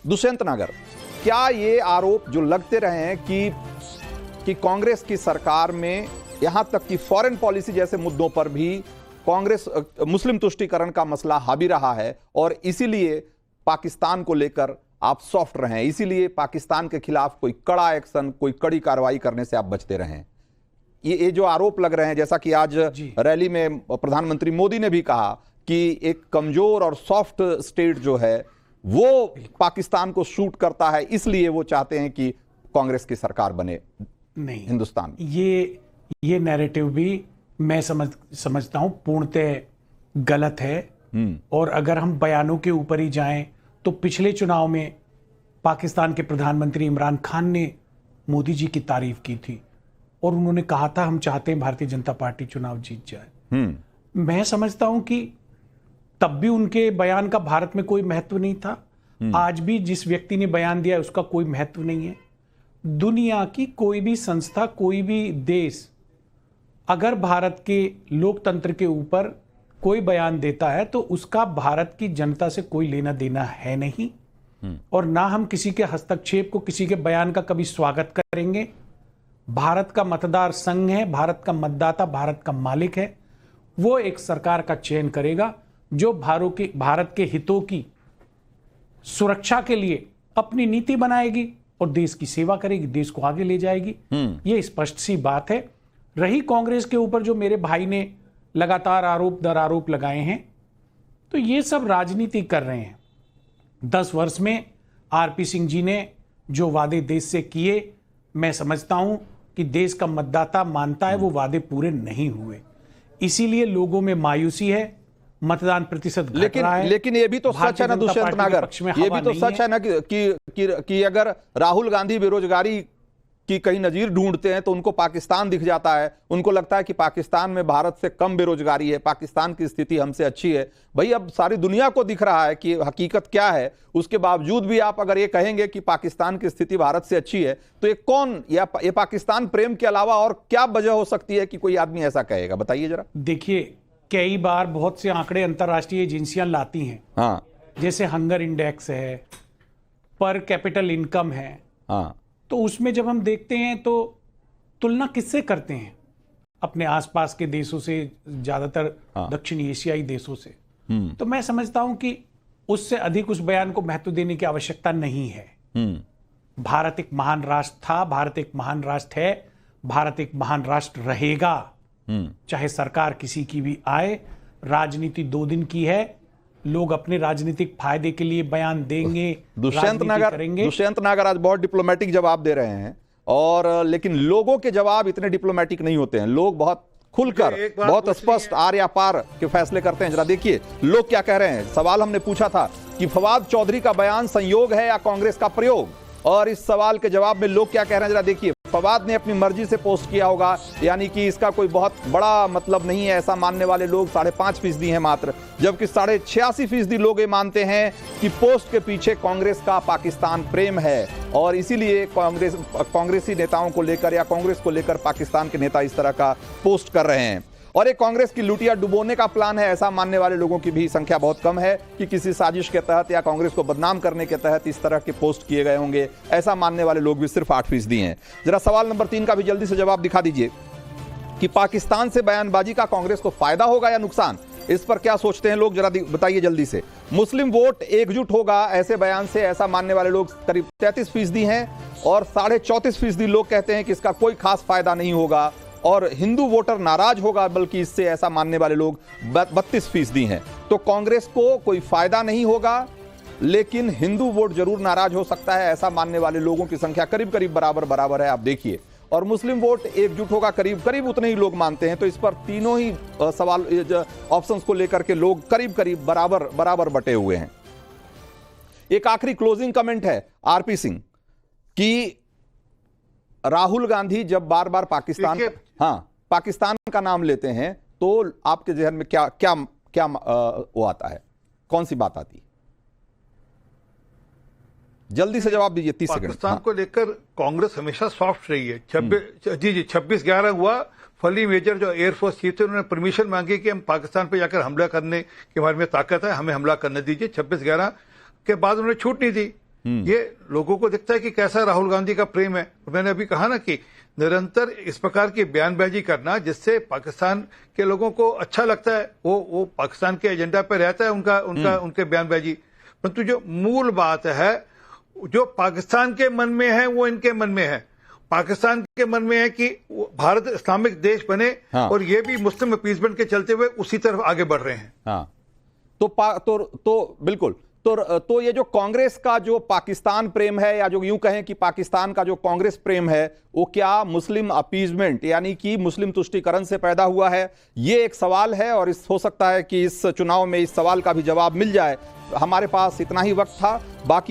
दुष्यंत नागर, क्या ये आरोप जो लगते रहे हैं कि कांग्रेस की सरकार में यहां तक कि फॉरेन पॉलिसी जैसे मुद्दों पर भी कांग्रेस मुस्लिम तुष्टीकरण का मसला हावी रहा है और इसीलिए पाकिस्तान को लेकर आप सॉफ्ट रहे, इसीलिए पाकिस्तान के खिलाफ कोई कड़ा एक्शन, कोई कड़ी कार्रवाई करने से आप बचते रहे? ये जो आरोप लग रहे हैं, जैसा कि आज रैली में प्रधानमंत्री मोदी ने भी कहा कि एक कमजोर और सॉफ्ट स्टेट जो है वो पाकिस्तान को शूट करता है, इसलिए वो चाहते हैं कि कांग्रेस की सरकार बने नहीं हिंदुस्तान। ये नैरेटिव भी मैं समझता हूं पूर्णतः गलत है। और अगर हम बयानों के ऊपर ही जाएं तो पिछले चुनाव में पाकिस्तान के प्रधानमंत्री इमरान खान ने मोदी जी की तारीफ की थी और उन्होंने कहा था हम चाहते हैं भारतीय जनता पार्टी चुनाव जीत जाए। मैं समझता हूं कि तब भी उनके बयान का भारत में कोई महत्व नहीं था। आज भी जिस व्यक्ति ने बयान दिया उसका कोई महत्व नहीं है। दुनिया की कोई भी संस्था, कोई भी देश अगर भारत के लोकतंत्र के ऊपर कोई बयान देता है तो उसका भारत की जनता से कोई लेना देना है नहीं, और ना हम किसी के हस्तक्षेप को, किसी के बयान का कभी स्वागत करेंगे। भारत का मतदार संघ है, भारत का मतदाता भारत का मालिक है। वो एक सरकार का चयन करेगा जो भारत के हितों की सुरक्षा के लिए अपनी नीति बनाएगी और देश की सेवा करेगी, देश को आगे ले जाएगी। ये स्पष्ट सी बात है। रही कांग्रेस के ऊपर जो मेरे भाई ने लगातार आरोप दर आरोप लगाए हैं, तो ये सब राजनीति कर रहे हैं। 10 वर्ष में आरपी सिंह जी ने जो वादे देश से किए, मैं समझता हूं कि देश का मतदाता मानता है वो वादे पूरे नहीं हुए, इसीलिए लोगों में मायूसी है, मतदान प्रतिशत घट रहा है। लेकिन ये भी तो सच है ना दुष्यंत नागर, ये भी तो सच है ना कि अगर राहुल गांधी बेरोजगारी की कहीं नजीर ढूंढते हैं तो उनको पाकिस्तान दिख जाता है, उनको लगता है कि पाकिस्तान में भारत से कम बेरोजगारी है, पाकिस्तान की स्थिति हमसे अच्छी है। भाई अब सारी दुनिया को दिख रहा है कि हकीकत क्या है, उसके बावजूद भी आप अगर ये कहेंगे कि पाकिस्तान की स्थिति भारत से अच्छी है, तो ये कौन, या ये पाकिस्तान प्रेम के अलावा और क्या वजह हो सकती है कि कोई आदमी ऐसा कहेगा? बताइए जरा। देखिए, कई बार बहुत से आंकड़े अंतरराष्ट्रीय एजेंसियां लाती हैं, हाँ, जैसे हंगर इंडेक्स है, पर कैपिटल इनकम है, हाँ, तो उसमें जब हम देखते हैं तो तुलना किससे करते हैं? अपने आसपास के देशों से, ज्यादातर दक्षिण एशियाई देशों से। तो मैं समझता हूं कि उससे अधिक उस बयान को महत्व देने की आवश्यकता नहीं है। भारत एक महान राष्ट्र था, भारत एक महान राष्ट्र है, भारत एक महान राष्ट्र रहेगा, चाहे सरकार किसी की भी आए। राजनीति 2 दिन की है, लोग अपने राजनीतिक फायदे के लिए बयान देंगे, दुष्यंत नागर आज बहुत डिप्लोमेटिक जवाब दे रहे हैं, और लेकिन लोगों के जवाब इतने डिप्लोमेटिक नहीं होते हैं। लोग बहुत खुलकर, बहुत स्पष्ट आर या पार के फैसले करते हैं। जरा देखिए लोग क्या कह रहे हैं। सवाल हमने पूछा था कि फवाद चौधरी का बयान संयोग है या कांग्रेस का प्रयोग, और इस सवाल के जवाब में लोग क्या कह रहे हैं जरा देखिए। फवाद ने अपनी मर्जी से पोस्ट किया होगा, यानी कि इसका कोई बहुत बड़ा मतलब नहीं है, ऐसा मानने वाले लोग 5.5% हैं मात्र, जबकि 86.5% लोग ये मानते हैं कि पोस्ट के पीछे कांग्रेस का पाकिस्तान प्रेम है, और इसीलिए कांग्रेसी नेताओं को लेकर या कांग्रेस को लेकर पाकिस्तान के नेता इस तरह का पोस्ट कर रहे हैं। और एक कांग्रेस की लुटिया डुबोने का प्लान है, ऐसा मानने वाले लोगों की भी संख्या बहुत कम है कि किसी साजिश के तहत या कांग्रेस को बदनाम करने के तहत इस तरह के पोस्ट किए गए होंगे, ऐसा मानने वाले लोग भी सिर्फ 8% हैं। जरा सवाल नंबर 3 का भी जल्दी से जवाब दिखा दीजिए कि पाकिस्तान से बयानबाजी का कांग्रेस को फायदा होगा या नुकसान? इस पर क्या सोचते हैं लोग, जरा बताइए जल्दी से। मुस्लिम वोट एकजुट होगा ऐसे बयान से, ऐसा मानने वाले लोग करीब 33% हैं, और 34.5% लोग कहते हैं कि इसका कोई खास फायदा नहीं होगा, और हिंदू वोटर नाराज होगा बल्कि इससे, ऐसा मानने वाले लोग 32% हैं। तो कांग्रेस को कोई फायदा नहीं होगा, लेकिन हिंदू वोट जरूर नाराज हो सकता है, ऐसा मानने वाले लोगों की संख्या करीब करीब बराबर है, आप देखिए। और मुस्लिम वोट एकजुट होगा करीब करीब उतने ही लोग मानते हैं। तो इस पर तीनों ही सवाल ऑप्शंस को लेकर के लोग करीब करीब बराबर बटे हुए हैं। एक आखिरी क्लोजिंग कमेंट है आरपी सिंह की, राहुल गांधी जब बार बार पाकिस्तान का नाम लेते हैं तो आपके जहन में क्या वो आता है, कौन सी बात आती है? जल्दी से जवाब दीजिए, 30 सेकंड। पाकिस्तान को लेकर कांग्रेस हमेशा सॉफ्ट रही है। 26/11 हुआ, फली मेजर जो एयरफोर्स चीफ थे उन्होंने परमिशन मांगी कि हम पाकिस्तान पे जाकर हमला करने के हमारे में ताकत है, हमें हमला करने दीजिए। 26/11 के बाद उन्होंने छूट नहीं दी। ये लोगों को दिखता है कि कैसा राहुल गांधी का प्रेम है। मैंने अभी कहा ना कि निरंतर इस प्रकार की बयानबाजी करना जिससे पाकिस्तान के लोगों को अच्छा लगता है, वो पाकिस्तान के एजेंडा पे रहता है उनके बयानबाजी, परंतु जो मूल बात है जो पाकिस्तान के मन में है वो इनके मन में है। पाकिस्तान के मन में है कि भारत इस्लामिक देश बने, हाँ। और ये भी मुस्लिम अपीसमेंट के चलते हुए उसी तरफ आगे बढ़ रहे हैं। हाँ। तो बिल्कुल तो ये जो कांग्रेस का जो पाकिस्तान प्रेम है, या जो यूं कहें कि पाकिस्तान का जो कांग्रेस प्रेम है, वो क्या मुस्लिम अपीजमेंट यानी कि मुस्लिम तुष्टीकरण से पैदा हुआ है? ये एक सवाल है, और हो सकता है कि इस चुनाव में इस सवाल का भी जवाब मिल जाए। हमारे पास इतना ही वक्त था, बाकी